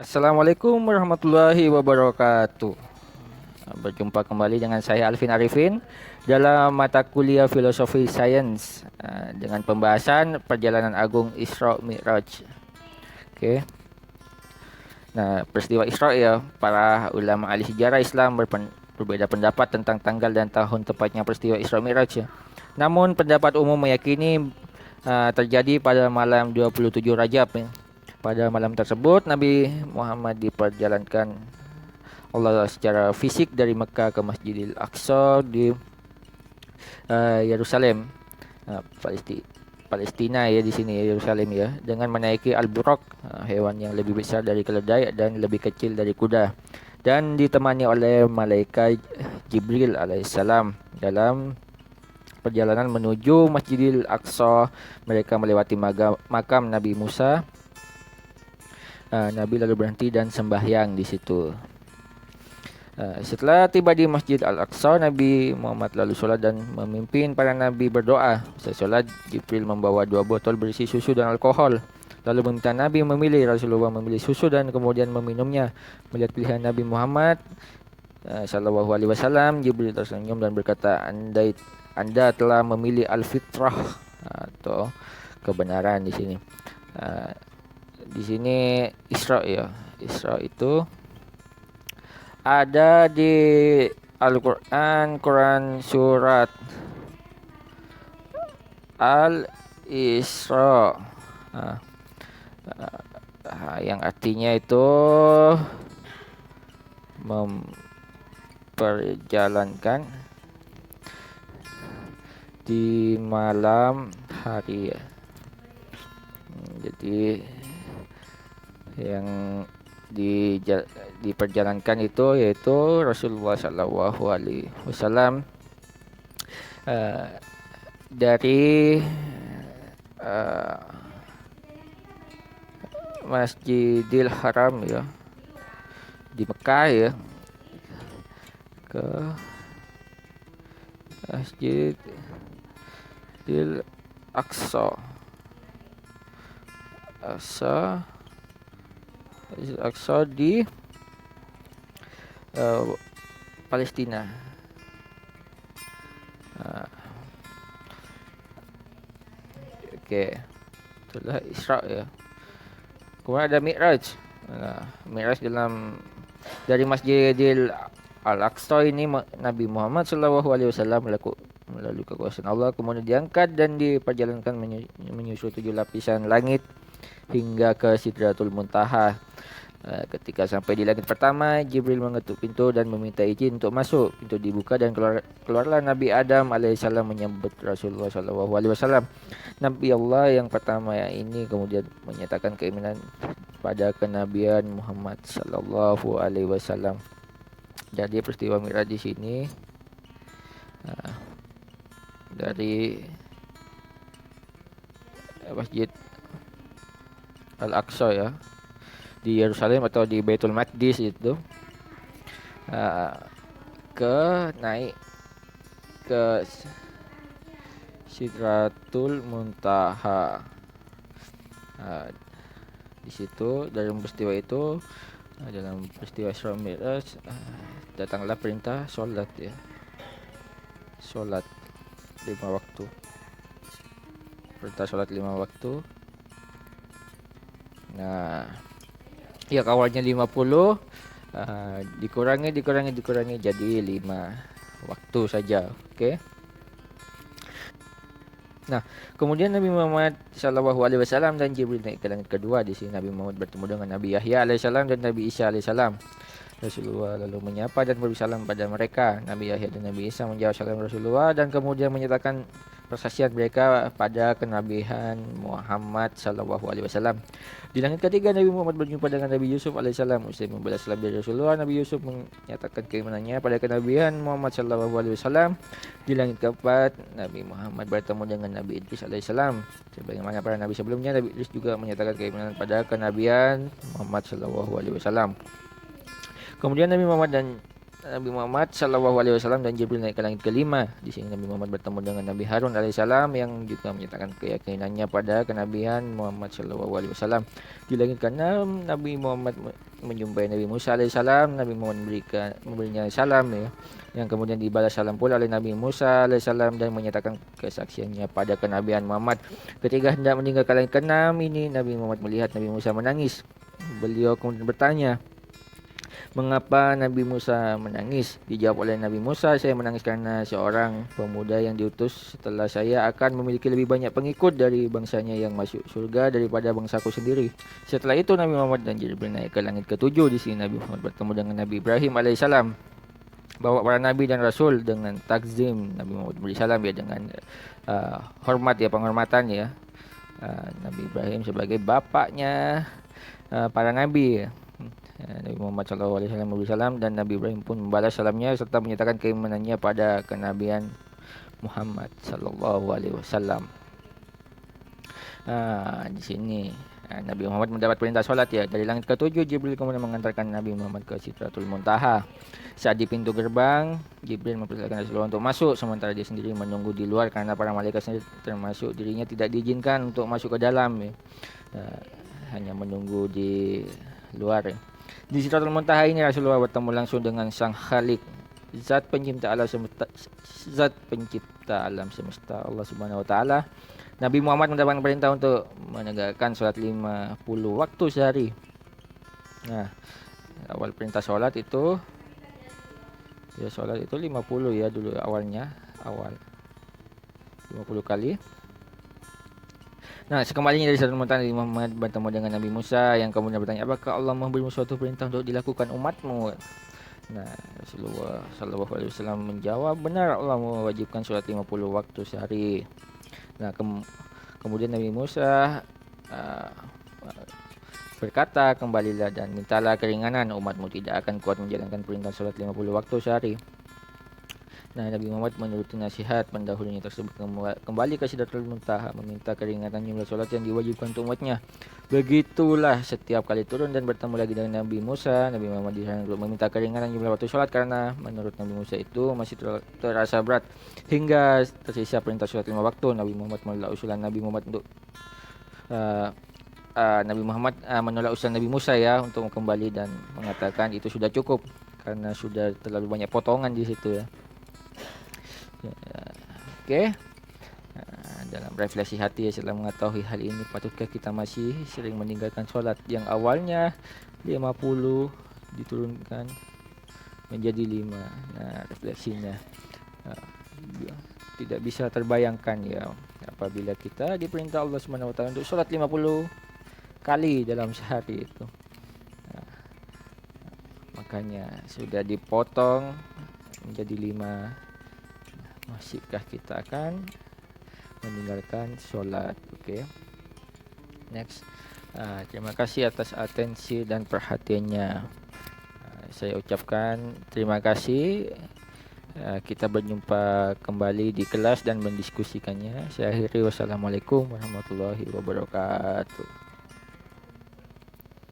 Assalamualaikum warahmatullahi wabarakatuh. Berjumpa kembali dengan saya Alvin Arifin dalam mata kuliah Filosofi Sains dengan pembahasan Perjalanan Agung Isra Mi'raj. Oke. Nah, peristiwa Isra ya, para ulama ahli sejarah Islam berbeda pendapat tentang tanggal dan tahun tepatnya peristiwa Isra Mi'raj ya. Namun pendapat umum meyakini terjadi pada malam 27 Rajab ya. Pada malam tersebut Nabi Muhammad diperjalankan Allah secara fisik dari Mekah ke Masjidil Aqsa di Yerusalem, Palestina ya di sini Yerusalem ya, dengan menaiki al-buraq, hewan yang lebih besar dari keledai dan lebih kecil dari kuda, dan ditemani oleh malaikat Jibril alaihissalam. Dalam perjalanan menuju Masjidil Aqsa, mereka melewati makam Nabi Musa. Nabi lalu berhenti dan sembahyang di situ. Setelah tiba di Masjid Al-Aqsa, Nabi Muhammad lalu sholat dan memimpin para nabi berdoa. Setelah sholat, Jibril membawa 2 botol berisi susu dan alkohol. Lalu meminta Nabi memilih. Rasulullah memilih susu dan kemudian meminumnya. Melihat pilihan Nabi Muhammad Sallallahu Alaihi Wasallam, Jibril tersenyum dan berkata, Anda telah memilih al-fitrah atau kebenaran di sini. Di sini Isra ya. Isra itu ada di Al-Quran, Quran surat Al-Isra, nah, yang artinya itu memperjalankan di malam hari ya. Jadi yang diperjalankan itu yaitu Rasulullah Shallallahu Alaihi Wasallam dari Masjidil Haram ya di Mekah ya ke Masjidil Aqsa. Aqsa di Palestina. Oke, itulah Isra ya. Kemudian ada Mi'raj. Mi'raj dari Masjidil Al-Aqsa ini Nabi Muhammad SAW melalui kekuasaan Allah kemudian diangkat dan diperjalankan menyusul 7 lapisan langit hingga ke Sidratul Muntaha. Ketika sampai di langit pertama, Jibril mengetuk pintu dan meminta izin untuk masuk. Pintu dibuka dan keluarlah Nabi Adam alaihissalam menyambut Rasulullah SAW. Nabi Allah yang pertama ini kemudian menyatakan keimanan pada kenabian Muhammad SAW. Jadi peristiwa Mi'raj di sini dari Masjid Al-Aqsa ya di Yerusalem atau di Baitul Maqdis itu naik ke Sidratul Muntaha. Di situ dalam peristiwa itu, dalam peristiwa Isra Mi'raj, datanglah perintah sholat ya, sholat 5 waktu, perintah sholat 5 waktu. Nah, ya awalnya 50 dikurangi jadi 5 waktu saja. Oke. Nah, kemudian Nabi Muhammad Shallallahu Alaihi Wasallam dan Jibril naik ke langit kedua. Di sini Nabi Muhammad bertemu dengan Nabi Yahya alaihissalam dan Nabi Isa alaihissalam. Rasulullah lalu menyapa dan memberi salam pada mereka. Nabi Yahya dan Nabi Isa menjawab salam Rasulullah dan kemudian menyatakan persaksian mereka pada kenabian Muhammad Sallallahu Alaihi Wasallam. Di langit ketiga Nabi Muhammad berjumpa dengan Nabi Yusuf alaihissalam. Usai membalas salam dari Rasulullah, Nabi Yusuf menyatakan keimanannya pada kenabian Muhammad Sallallahu Alaihi Wasallam. Di langit keempat Nabi Muhammad bertemu dengan Nabi Idris alaihissalam. Sebagaimana para nabi sebelumnya, Nabi Idris juga menyatakan keimanan pada kenabian Muhammad Sallallahu Alaihi Wasallam. Kemudian Nabi Muhammad dan Nabi Muhammad Shallallahu Alaihi Wasallam dan Jibril naik ke langit kelima. Di sini Nabi Muhammad bertemu dengan Nabi Harun Alaihissalam yang juga menyatakan keyakinannya pada kenabian Muhammad Shallallahu Alaihi Wasallam. Di langit keenam Nabi Muhammad menjumpai Nabi Musa Alaihissalam. Nabi Muhammad memberinya salam ya, yang kemudian dibalas salam pula oleh Nabi Musa Alaihissalam dan menyatakan kesaksiannya pada kenabian Muhammad. Ketika hendak meninggalkan langit keenam ini Nabi Muhammad melihat Nabi Musa menangis. Beliau kemudian bertanya, mengapa Nabi Musa menangis? Dijawab oleh Nabi Musa, saya menangis karena seorang pemuda yang diutus setelah saya akan memiliki lebih banyak pengikut dari bangsanya yang masuk surga daripada bangsaku sendiri. Setelah itu Nabi Muhammad dan Jibril naik ke langit ketujuh. Di sini Nabi Muhammad bertemu dengan Nabi Ibrahim alaihissalam. Bawa para nabi dan rasul dengan takzim. Nabi Muhammad beri salam ya dengan hormat ya, penghormatan ya. Nabi Ibrahim sebagai bapaknya para nabi ya. Nabi Muhammad SAW dan Nabi Ibrahim pun membalas salamnya serta menyatakan keimanannya pada kenabian Muhammad Sallallahu Alaihi Wasallam. Di sini Nabi Muhammad mendapat perintah sholat ya. Dari langit ketujuh Jibril kemudian mengantarkan Nabi Muhammad ke Sidratul Muntaha. Saat di pintu gerbang, Jibril mempersilakan Rasulullah untuk masuk, sementara dia sendiri menunggu di luar karena para malaikat sendiri termasuk dirinya tidak diizinkan untuk masuk ke dalam ya. Hanya menunggu di luar ya. Di Sidratul Muntaha ini Rasulullah bertemu langsung dengan Sang Khalik, zat pencipta alam semesta Allah Subhanahu wa taala. Nabi Muhammad mendapatkan perintah untuk menegakkan salat 50 waktu sehari. Awal perintah salat itu 50 ya dulu awal 50 kali. Sekembalinya dari Sidratul Muntaha, Nabi Muhammad bertemu dengan Nabi Musa yang kemudian bertanya, apakah Allah memberimu suatu perintah untuk dilakukan umatmu? Rasulullah SAW menjawab, benar, Allah mewajibkan sholat 50 waktu sehari. Kemudian Nabi Musa berkata, kembalilah dan mintalah keringanan, umatmu tidak akan kuat menjalankan perintah sholat 50 waktu sehari. Nabi Muhammad menuruti nasihat pendahulunya tersebut, kembali ke Sidratul Muntaha meminta keringanan jumlah sholat yang diwajibkan untuk umatnya. Begitulah setiap kali turun dan bertemu lagi dengan Nabi Musa, Nabi Muhammad disarankan untuk meminta keringanan jumlah waktu sholat karena menurut Nabi Musa itu masih terasa berat hingga tersisa perintah sholat 5 waktu. Nabi Muhammad menolak usulan Nabi Muhammad menolak usulan Nabi Musa ya untuk kembali dan mengatakan itu sudah cukup karena sudah terlalu banyak potongan di situ ya. Oke. Dalam refleksi hati ya, setelah mengetahui hal ini, patutkah kita masih sering meninggalkan sholat yang awalnya 50 diturunkan menjadi 5? Refleksinya tidak bisa terbayangkan ya apabila kita diperintah Allah Subhanahu wa taala untuk sholat 50 kali dalam sehari itu. Makanya sudah dipotong menjadi 5. Masihkah kita akan meninggalkan sholat? Oke. Next. Terima kasih atas atensi dan perhatiannya. Saya ucapkan terima kasih. Kita berjumpa kembali di kelas dan mendiskusikannya. Saya akhiri, wassalamualaikum warahmatullahi wabarakatuh.